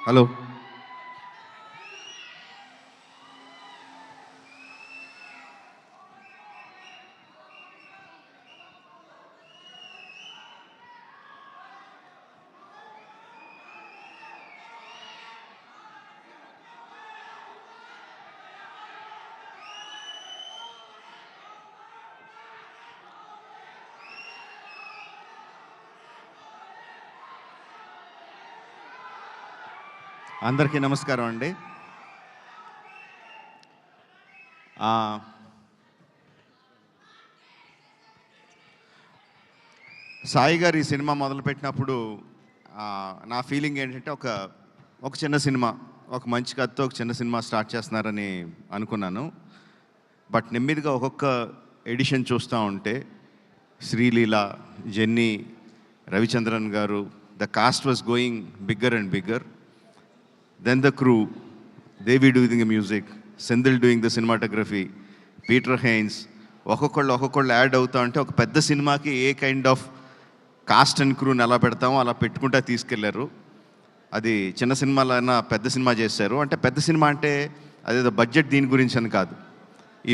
Hello. అందరికీ నమస్కారం అండి. సాయి గారు ఈ సినిమా మొదలుపెట్టినప్పుడు నా ఫీలింగ్ ఏంటంటే ఒక చిన్న సినిమా, ఒక మంచి కథతో ఒక చిన్న సినిమా స్టార్ట్ చేస్తున్నారని అనుకున్నాను. బట్ నెమ్మదిగా ఒక్కొక్క ఎడిషన్ చూస్తూ ఉంటే శ్రీలీల, జెన్నీ, రవిచంద్రన్ గారు, the cost was going bigger and bigger. Then the crew, Devi doing the music, Sendil doing the cinematography, Peter Haynes, ఒక్కొక్కళ్ళు యాడ్ అవుతా ఉంటే ఒక పెద్ద సినిమాకి ఏ కైండ్ ఆఫ్ కాస్ట్ అండ్ క్రూని ఎలా పెడతామో అలా పెట్టుకుంటా తీసుకెళ్లారు. అది చిన్న సినిమాలైనా పెద్ద సినిమా చేశారు. అంటే పెద్ద సినిమా అంటే అదేదో బడ్జెట్ దీని గురించి అని కాదు.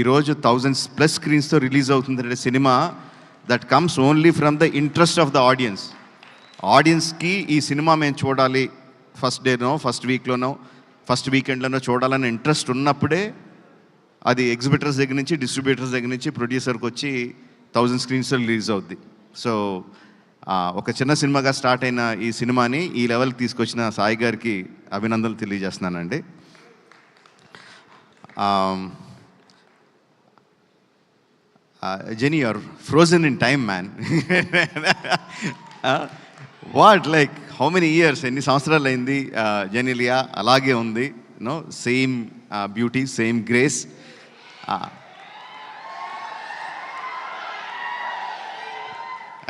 ఈరోజు 1000+ స్క్రీన్స్తో రిలీజ్ అవుతుందంటే cinema that comes only from the interest of the audience. ఆడియన్స్కి ఈ సినిమా మేము చూడాలి, ఫస్ట్ డేనో, ఫస్ట్ వీక్లోనో, ఫస్ట్ వీకెండ్లోనో చూడాలని ఇంట్రెస్ట్ ఉన్నప్పుడే అది ఎగ్జిబిటర్స్ దగ్గర నుంచి, డిస్ట్రిబ్యూటర్స్ దగ్గర నుంచి ప్రొడ్యూసర్కి వచ్చి 1000 స్క్రీన్స్లో రిలీజ్ అవుద్ది. సో ఒక చిన్న సినిమాగా స్టార్ట్ అయిన ఈ సినిమాని ఈ లెవెల్కి తీసుకొచ్చిన సాయి గారికి అభినందనలు తెలియజేస్తున్నానండి. Genie, your frozen in time man. What, like how many years, ఎన్ని సంవత్సరాలు అయింది జెనీలియా అలాగే ఉంది, no same beauty, same grace.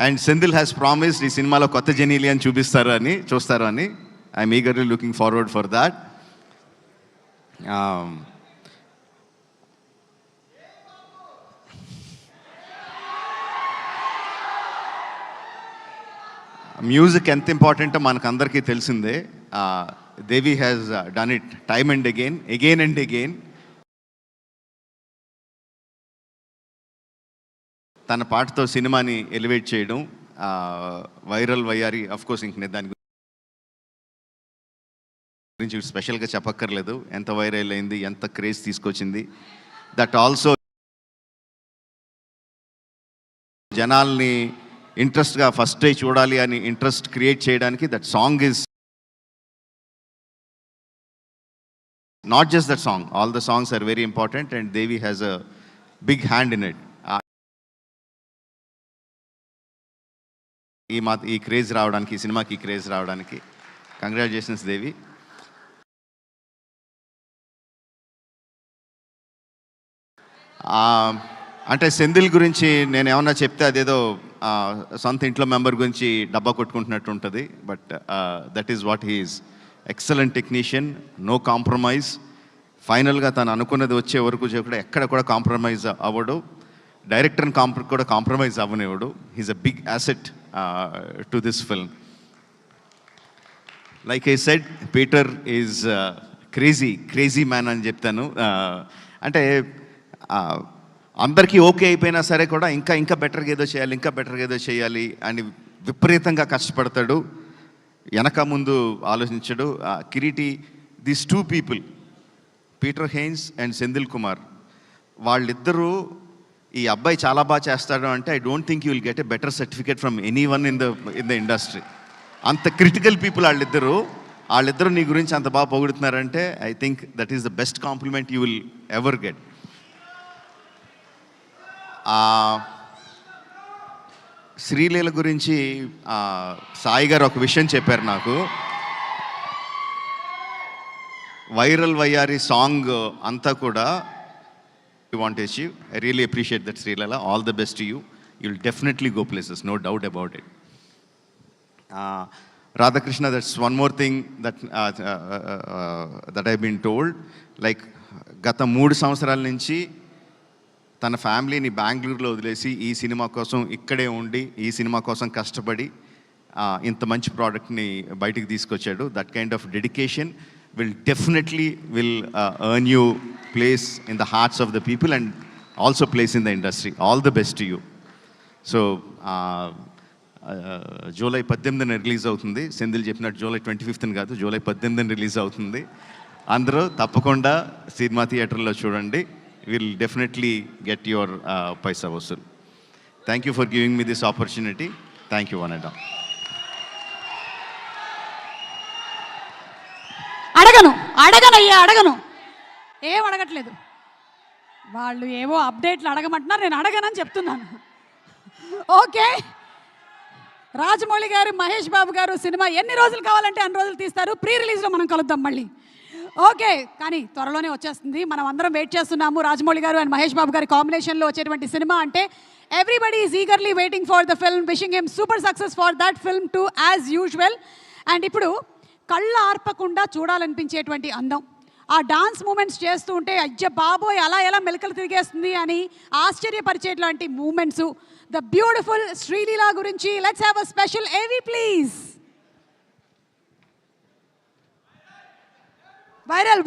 And Senthil has promised ఈ సినిమాలో కొత్త జెనీలియాని చూస్తారు అని I'm eagerly looking forward for that. Music ఎంత ఇంపార్టెంటో మనకు అందరికీ తెలిసిందే. Devi has done it time and again and again. తన పాటతో సినిమాని ఎలివేట్ చేయడం, వైరల్ వయ్యారి, అఫ్కోర్స్ ఇంక నేను దాని గురించి స్పెషల్గా చెప్పక్కర్లేదు. ఎంత వైరల్ అయింది, ఎంత క్రేజ్ తీసుకొచ్చింది. దట్ ఆల్సో జనాల్ని ఇంట్రెస్ట్గా ఫస్ట్ డే చూడాలి అని ఇంట్రెస్ట్ క్రియేట్ చేయడానికి that song is not just that song, all the songs are very important and Devi has a big hand in it. ఈ క్రేజ్ రావడానికి, ఈ సినిమాకి క్రేజ్ రావడానికి కంగ్రాచులేషన్స్ దేవి. అంటే సెంధిల్ గురించి నేను ఏమన్నా చెప్తే అదేదో సొంత ఇంట్లో మెంబర్ గురించి డబ్బా కొట్టుకుంటున్నట్టు ఉంటుంది. But that is what he is. Excellent technician, no compromise. ఫైనల్గా తను అనుకున్నది వచ్చే వరకు కూడా ఎక్కడ కూడా కాంప్రమైజ్ అవ్వడు. డైరెక్టర్ని కూడా కాంప్రమైజ్ అవ్వనివ్వడు. He's a big asset to this film. Like I said, Peter is crazy man అని చెప్తాను. అంటే అందరికీ ఓకే అయిపోయినా సరే కూడా ఇంకా బెటర్గా ఏదో చేయాలి అని విపరీతంగా కష్టపడతాడు. వెనక ముందు ఆలోచించడు. Kireeti, these 2 people, Peter Heins and Senthil Kumar, వాళ్ళిద్దరూ ఈ అబ్బాయి చాలా బాగా చేస్తాడు అంటే I don't think you will get a better certificate from anyone in the industry. అంత క్రిటికల్ పీపుల్ వాళ్ళిద్దరూ నీ గురించి అంత బాగా పొగుడుతున్నారంటే I think that is the best compliment you will ever get. Sreeleela గురించి సాయి గారు ఒక విషయం చెప్పారు నాకు. వైరల్ వయ్యారి సాంగ్ అంతా కూడా you want to achieve. I really appreciate that Sreeleela. All the best to you. You will definitely go places, no doubt about it. Radhakrishna, that's one more thing that I been told. Like గత 3 సంవత్సరాల నుంచి తన ఫ్యామిలీని బెంగళూరులో వదిలేసి ఈ cinema కోసం ఇక్కడే ఉండి, ఈ సినిమా కోసం కష్టపడి ఇంత మంచి ప్రోడక్ట్ని బయటికి తీసుకొచ్చాడు. That kind of dedication definitely will earn you place in the hearts of the people and also place in the industry. All the best to you. So July 18న రిలీజ్ అవుతుంది. సెంధిల్ చెప్పినట్టు జూలై 25న కాదు, జూలై 18న release అవుతుంది. అందరూ తప్పకుండా cinema థియేటర్లో చూడండి. Will definitely get your paisa vasool. Thank you for giving me this opportunity. Thank you one and all. అడగను ఏం అడగట్లేదు. వాళ్ళు ఏవో అప్డేట్లు అడగమంటున్నారు, నేను అడగనని చెప్తున్నాను. ఓకే, రాజమౌళి గారు, మహేష్ బాబు గారు సినిమా ఎన్ని రోజులు కావాలంటే అన్ని రోజులు తీస్తారు. ప్రీ రిలీజ్లో మనం కలుద్దాం మళ్ళీ. ఓకే, కానీ త్వరలోనే వచ్చేస్తుంది. మనం అందరం వెయిట్ చేస్తున్నాము. రాజమౌళి గారు అండ్ మహేష్ బాబు గారి కాంబినేషన్లో వచ్చేటువంటి సినిమా అంటే everybody is eagerly waiting for the film. Wishing him super success for that film to as usual. And ఇప్పుడు కళ్ళు ఆర్పకుండా చూడాలనిపించేటువంటి అందం, ఆ డాన్స్ మూమెంట్స్ చేస్తూ ఉంటే అయ్య బాబోయ్ అలా ఎలా మెలకలు తిరిగేస్తుంది అని ఆశ్చర్యపరిచేట్లాంటి మూమెంట్స్, ద బ్యూటిఫుల్ శ్రీలీల గురించి లెట్స్ హ్యావ్ అ స్పెషల్ ఏవి ప్లీజ్. వైరల్